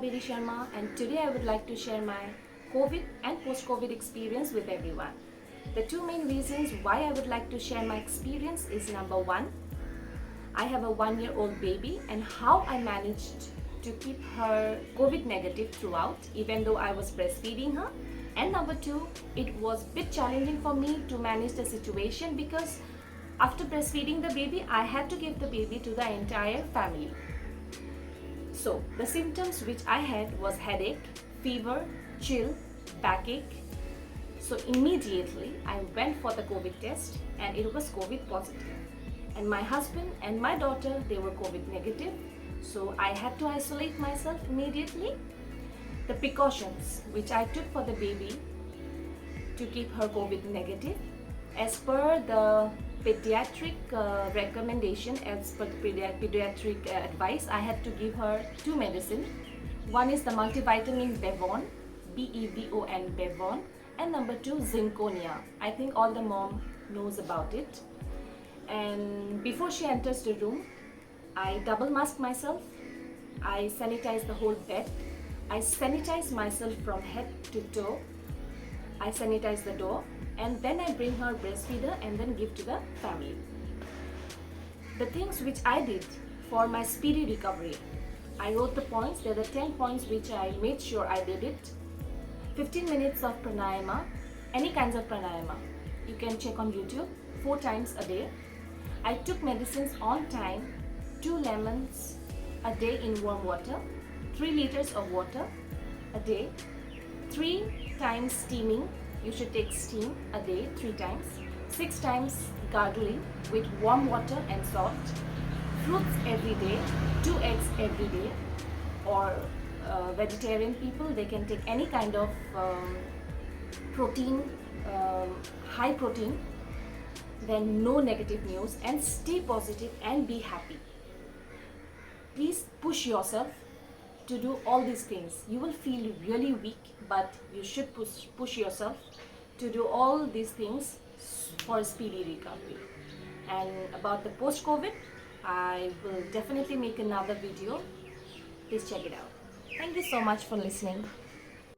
Saberi Sharma, and today I would like to share my COVID and post-COVID experience with everyone. The two main reasons why I would like to share my experience is number one, I have a 1-year-old baby and how I managed to keep her COVID negative throughout even though I was breastfeeding her. And number two, it was a bit challenging for me to manage the situation because after breastfeeding the baby, I had to give the baby to the entire family. So the symptoms which I had was headache, fever, chill, backache. So immediately I went for the COVID test and it was COVID positive. And my husband and my daughter, they were COVID negative. So I had to isolate myself immediately. The precautions which I took for the baby to keep her COVID negative, as per the pediatric recommendation, as per the pediatric advice, I had to give her two medicines. One is the multivitamin Bevon, B-E-V-O-N, Bevon, and number two, Zinconia. I think all the mom knows about it. And before she enters the room, I double mask myself, I sanitize the whole bed, I sanitize myself from head to toe, I sanitize the door, and then I bring her breastfeeder and then give to the family. The things which I did for my speedy recovery, I wrote the points. There are 10 points which I made sure I did it. 15 minutes of pranayama, any kinds of pranayama. You can check on YouTube, 4 times a day. I took medicines on time, 2 lemons a day in warm water, 3 liters of water a day, 3 times steaming. You should take steam a day 3 times, 6 times gargling with warm water and salt, fruits every day, 2 eggs every day, or vegetarian people, they can take any kind of protein, high protein, then no negative news, and stay positive and be happy. Please push yourself to do all these things. You will feel really weak, but you should push yourself to do all these things for a speedy recovery. And about the post-COVID, I will definitely make another video. Please check it out. Thank you so much for listening.